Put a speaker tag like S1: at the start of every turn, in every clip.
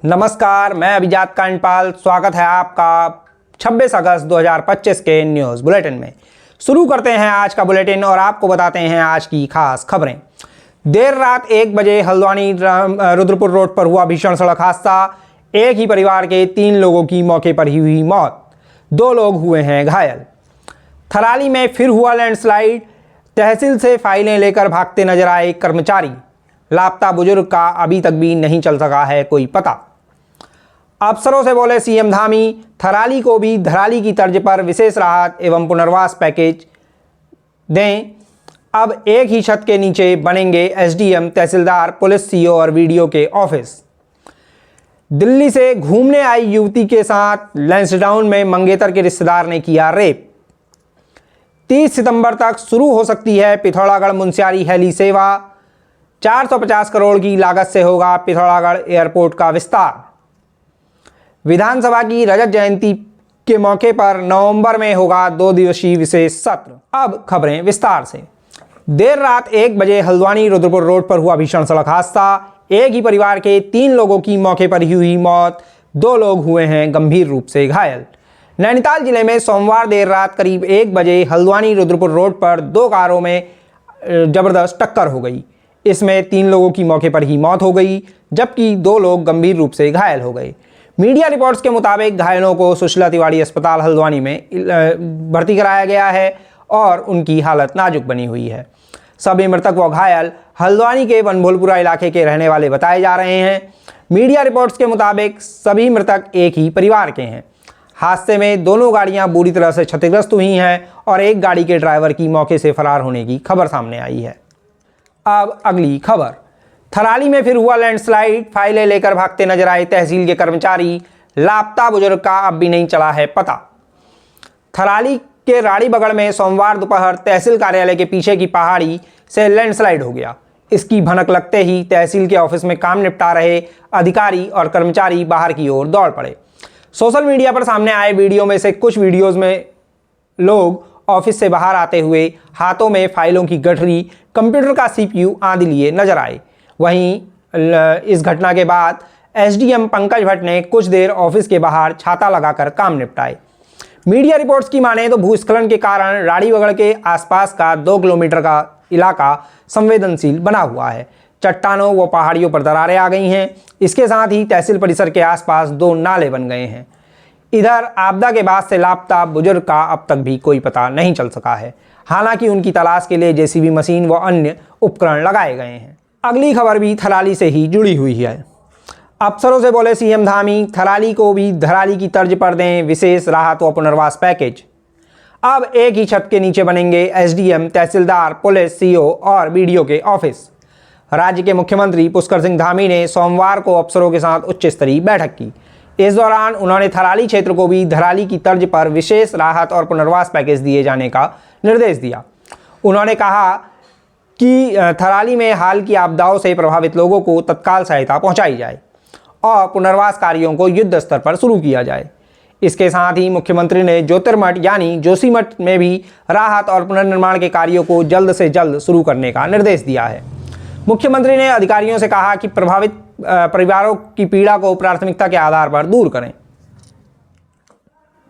S1: नमस्कार, मैं अभिजात कांडपाल। स्वागत है आपका 26 अगस्त 2025 के न्यूज़ बुलेटिन में। शुरू करते हैं आज का बुलेटिन और आपको बताते हैं आज की खास खबरें। देर रात 1 बजे हल्द्वानी रुद्रपुर रोड पर हुआ भीषण सड़क हादसा। एक ही परिवार के 3 लोगों की मौके पर ही हुई मौत, 2 लोग हुए हैं घायल। थराली में फिर हुआ लैंडस्लाइड। तहसील से फाइलें लेकर भागते नजर आए कर्मचारी। लापता बुजुर्ग का अभी तक भी नहीं चल सका है कोई पता। अफसरों से बोले सीएम धामी, थराली को भी धराली की तर्ज पर विशेष राहत एवं पुनर्वास पैकेज दें। अब एक ही छत के नीचे बनेंगे एसडीएम, तहसीलदार, पुलिस, सीओ और वीडियो के ऑफिस। दिल्ली से घूमने आई युवती के साथ लैंसडाउन में मंगेतर के रिश्तेदार ने किया रेप। 30 सितंबर तक शुरू हो सकती है पिथौरागढ़ मुंशियारी हेली सेवा। 450 करोड़ की लागत से होगा पिथौरागढ़ एयरपोर्ट का विस्तार। विधानसभा की रजत जयंती के मौके पर नवंबर में होगा 2 दिवसीय विशेष सत्र। अब खबरें विस्तार से। देर रात 1 बजे हल्द्वानी रुद्रपुर रोड पर हुआ भीषण सड़क हादसा। एक ही परिवार के 3 लोगों की मौके पर ही हुई मौत, 2 लोग हुए हैं गंभीर रूप से घायल। नैनीताल जिले में सोमवार देर रात करीब 1 बजे हल्द्वानी रुद्रपुर रोड पर 2 कारों में जबरदस्त टक्कर हो गई। इसमें 3 लोगों की मौके पर ही मौत हो गई, जबकि 2 लोग गंभीर रूप से घायल हो गए। मीडिया रिपोर्ट्स के मुताबिक घायलों को सुशीला तिवारी अस्पताल हल्द्वानी में भर्ती कराया गया है और उनकी हालत नाजुक बनी हुई है। सभी मृतक व घायल हल्द्वानी के वनभोलपुरा इलाके के रहने वाले बताए जा रहे हैं। मीडिया रिपोर्ट्स के मुताबिक सभी मृतक एक ही परिवार के हैं। हादसे में दोनों गाड़ियां बुरी तरह से क्षतिग्रस्त हुई हैं और एक गाड़ी के ड्राइवर की मौके से फरार होने की खबर सामने आई है। अब अगली खबर। थराली में फिर हुआ लैंडस्लाइड। फाइलें लेकर भागते नजर आए तहसील के कर्मचारी। लापता बुजुर्ग का अब भी नहीं चला है पता। थराली के राड़ी बगड़ में सोमवार दोपहर तहसील कार्यालय के पीछे की पहाड़ी से लैंडस्लाइड हो गया। इसकी भनक लगते ही तहसील के ऑफिस में काम निपटा रहे अधिकारी और कर्मचारी बाहर की ओर दौड़ पड़े। सोशल मीडिया पर सामने आए वीडियो में से कुछ वीडियोस में लोग ऑफिस से बाहर आते हुए हाथों में फाइलों की गठरी, कंप्यूटर का सीपीयू आदि लिए नजर आए। वहीं इस घटना के बाद एसडीएम पंकज भट्ट ने कुछ देर ऑफिस के बाहर छाता लगाकर काम निपटाए। मीडिया रिपोर्ट्स की माने तो भूस्खलन के कारण राड़ीबगड़ के आसपास का 2 किलोमीटर का इलाका संवेदनशील बना हुआ है। चट्टानों व पहाड़ियों पर दरारें आ गई हैं। इसके साथ ही तहसील परिसर के आसपास 2 नाले बन गए हैं। इधर आपदा के बाद से लापता बुजुर्ग का अब तक भी कोई पता नहीं चल सका है। हालांकि उनकी तलाश के लिए जेसीबी मशीन व अन्य उपकरण लगाए गए हैं। अगली खबर भी थराली से ही जुड़ी हुई है। अफसरों से बोले सीएम धामी, थराली को भी धराली की तर्ज पर दें विशेष राहत व पुनर्वास पैकेज। अब एक ही छत के नीचे बनेंगे एसडीएम, तहसीलदार, पुलिस, सीओ और वीडियो के ऑफिस। राज्य के मुख्यमंत्री पुष्कर सिंह धामी ने सोमवार को अफसरों के साथ उच्च स्तरीय बैठक की। इस दौरान उन्होंने थराली क्षेत्र को भी धराली की तर्ज पर विशेष राहत और पुनर्वास पैकेज दिए जाने का निर्देश दिया। उन्होंने कहा कि थराली में हाल की आपदाओं से प्रभावित लोगों को तत्काल सहायता पहुंचाई जाए और पुनर्वास कार्यों को युद्ध स्तर पर शुरू किया जाए। इसके साथ ही मुख्यमंत्री ने ज्योतिर्मठ यानी जोशीमठ में भी राहत और पुनर्निर्माण के कार्यों को जल्द से जल्द शुरू करने का निर्देश दिया है। मुख्यमंत्री ने अधिकारियों से कहा कि प्रभावित परिवारों की पीड़ा को प्राथमिकता के आधार पर दूर करें।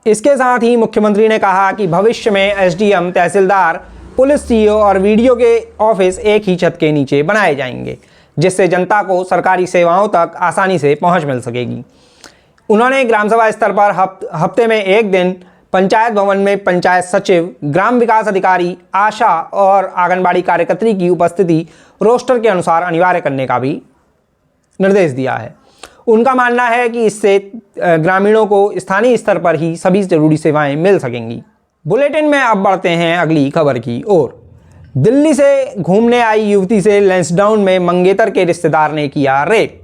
S1: इसके साथ ही मुख्यमंत्री ने कहा कि भविष्य में एसडीएम, तहसीलदार, पुलिस, सीओ और वीडियो के ऑफिस एक ही छत के नीचे बनाए जाएंगे, जिससे जनता को सरकारी सेवाओं तक आसानी से पहुंच मिल सकेगी। उन्होंने ग्राम सभा स्तर पर हफ्ते में 1 दिन पंचायत भवन में पंचायत सचिव, ग्राम विकास अधिकारी, आशा और आंगनबाड़ी कार्यकर्त्री की उपस्थिति रोस्टर के अनुसार अनिवार्य करने का भी निर्देश दिया है। उनका मानना है कि इससे ग्रामीणों को स्थानीय स्तर पर ही सभी जरूरी सेवाएं मिल सकेंगी। बुलेटिन में अब बढ़ते हैं अगली खबर की ओर। दिल्ली से घूमने आई युवती से लैंसडाउन में मंगेतर के रिश्तेदार ने किया रेप।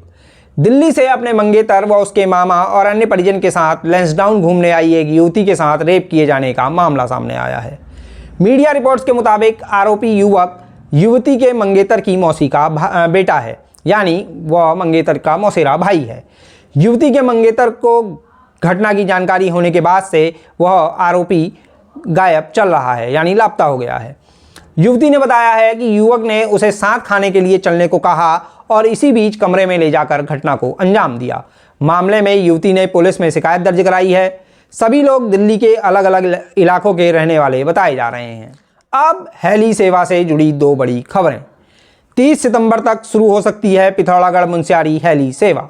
S1: दिल्ली से अपने मंगेतर व उसके मामा और अन्य परिजन के साथ लैंसडाउन घूमने आई एक युवती के साथ रेप किए जाने का मामला सामने आया है। मीडिया रिपोर्ट्स के मुताबिक आरोपी युवक युवती के मंगेतर की मौसी का बेटा है, यानी वह मंगेतर का मौसेरा भाई है। युवती के मंगेतर को घटना की जानकारी होने के बाद से वह आरोपी गायब चल रहा है, यानी लापता हो गया है। युवती ने बताया है कि युवक ने उसे साथ खाने के लिए चलने को कहा और इसी बीच कमरे में ले जाकर घटना को अंजाम दिया। मामले में युवती ने पुलिस में शिकायत दर्ज कराई है। सभी लोग दिल्ली के अलग अलग इलाकों के रहने वाले बताए जा रहे हैं। अब हेली सेवा से जुड़ी दो बड़ी खबरें। 30 सितंबर तक शुरू हो सकती है पिथौरागढ़ मुंशियारी हेली सेवा।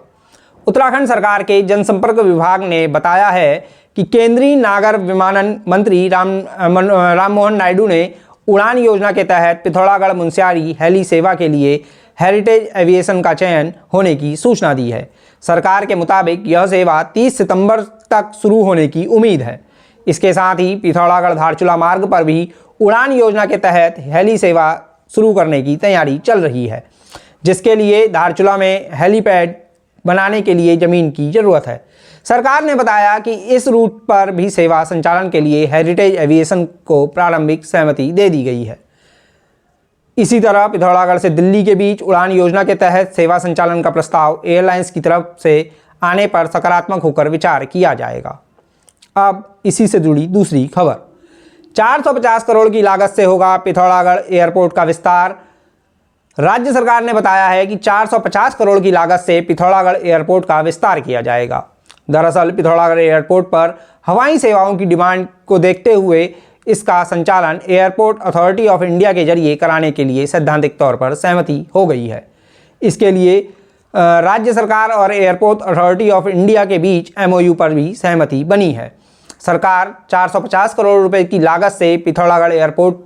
S1: उत्तराखंड सरकार के जनसंपर्क विभाग ने बताया है कि केंद्रीय नागर विमानन मंत्री राममोहन नायडू ने उड़ान योजना के तहत पिथौरागढ़ मुंशियारी हेली सेवा के लिए हेरिटेज एविएशन का चयन होने की सूचना दी है। सरकार के मुताबिक यह सेवा 30 सितंबर तक शुरू होने की उम्मीद है। इसके साथ ही पिथौरागढ़ धारचूला मार्ग पर भी उड़ान योजना के तहत हेली सेवा शुरू करने की तैयारी चल रही है, जिसके लिए धारचूला में हेलीपैड बनाने के लिए ज़मीन की ज़रूरत है। सरकार ने बताया कि इस रूट पर भी सेवा संचालन के लिए हेरिटेज एविएशन को प्रारंभिक सहमति दे दी गई है। इसी तरह पिथौरागढ़ से दिल्ली के बीच उड़ान योजना के तहत सेवा संचालन का प्रस्ताव एयरलाइंस की तरफ से आने पर सकारात्मक होकर विचार किया जाएगा। अब इसी से जुड़ी दूसरी खबर। 450 करोड़ की लागत से होगा पिथौरागढ़ एयरपोर्ट का विस्तार। राज्य सरकार ने बताया है कि 450 करोड़ की लागत से पिथौरागढ़ एयरपोर्ट का विस्तार किया जाएगा। दरअसल पिथौरागढ़ एयरपोर्ट पर हवाई सेवाओं की डिमांड को देखते हुए इसका संचालन एयरपोर्ट अथॉरिटी ऑफ इंडिया के जरिए कराने के लिए सैद्धांतिक तौर पर सहमति हो गई है। इसके लिए राज्य सरकार और एयरपोर्ट अथॉरिटी ऑफ इंडिया के बीच MOU पर भी सहमति बनी है। सरकार 450 करोड़ रुपए की लागत से पिथौरागढ़ एयरपोर्ट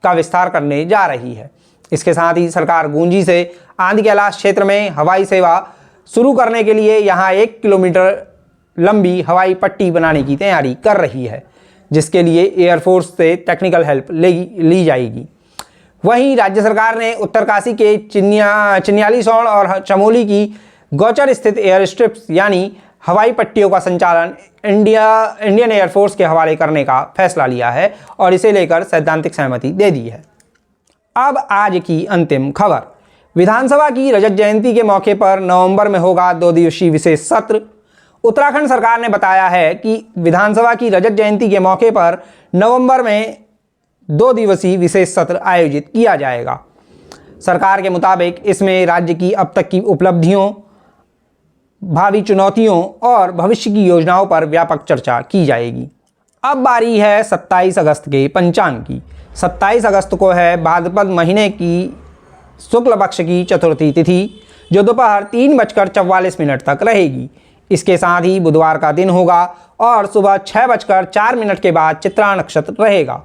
S1: का विस्तार करने जा रही है। इसके साथ ही सरकार गूंजी से आंधी कैलाश क्षेत्र में हवाई सेवा शुरू करने के लिए यहां 1 किलोमीटर लंबी हवाई पट्टी बनाने की तैयारी कर रही है, जिसके लिए एयरफोर्स से टेक्निकल हेल्प ली जाएगी। वहीं राज्य सरकार ने उत्तरकाशी के चिन्यालीसौड़ और चमोली की गौचर स्थित एयर स्ट्रिप्स यानी हवाई पट्टियों का संचालन इंडियन एयरफोर्स के हवाले करने का फैसला लिया है और इसे लेकर सैद्धांतिक सहमति दे दी है। अब आज की अंतिम खबर। विधानसभा की रजत जयंती के मौके पर नवंबर में होगा 2 दिवसीय विशेष सत्र। उत्तराखंड सरकार ने बताया है कि विधानसभा की रजत जयंती के मौके पर नवंबर में 2 दिवसीय विशेष सत्र आयोजित किया जाएगा। सरकार के मुताबिक इसमें राज्य की अब तक की उपलब्धियों, भावी चुनौतियों और भविष्य की योजनाओं पर व्यापक चर्चा की जाएगी। अब बारी है 27 अगस्त के पंचांग की। 27 अगस्त को है भाद्रपद महीने की शुक्ल पक्ष की चतुर्थी तिथि, जो दोपहर 3:44 तक रहेगी। इसके साथ ही बुधवार का दिन होगा और सुबह 6:04 के बाद चित्रा नक्षत्र रहेगा।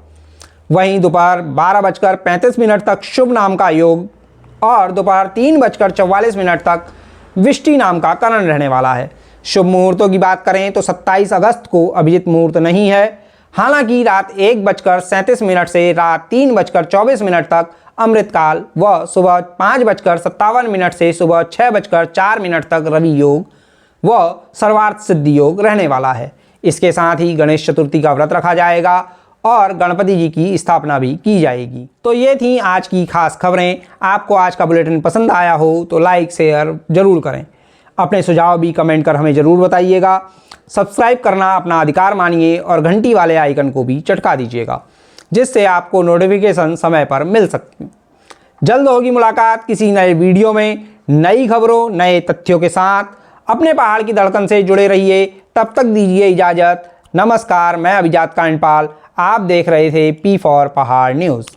S1: वहीं दोपहर 12:35 तक शुभ नाम का योग और दोपहर 3:44 तक विष्टि नाम का करण रहने वाला है। शुभ मुहूर्तों की बात करें तो 27 अगस्त को अभिजीत मुहूर्त नहीं है। हालांकि रात 1:37 से रात 3:24 तक अमृतकाल व सुबह 5:57 से सुबह 6:04 तक रवि योग व सर्वार्थ सिद्धि योग रहने वाला है। इसके साथ ही गणेश चतुर्थी का व्रत रखा जाएगा और गणपति जी की स्थापना भी की जाएगी। तो ये थी आज की खास खबरें। आपको आज का बुलेटिन पसंद आया हो तो लाइक शेयर जरूर करें। अपने सुझाव भी कमेंट कर हमें ज़रूर बताइएगा। सब्सक्राइब करना अपना अधिकार मानिए और घंटी वाले आइकन को भी चटका दीजिएगा, जिससे आपको नोटिफिकेशन समय पर मिल सकती। जल्द होगी मुलाकात किसी नए वीडियो में नई खबरों नए तथ्यों के साथ। अपने पहाड़ की धड़कन से जुड़े रहिए। तब तक दीजिए इजाज़त। नमस्कार, मैं अभिजात कांडपाल। आप देख रहे थे P4 पहाड़ न्यूज़।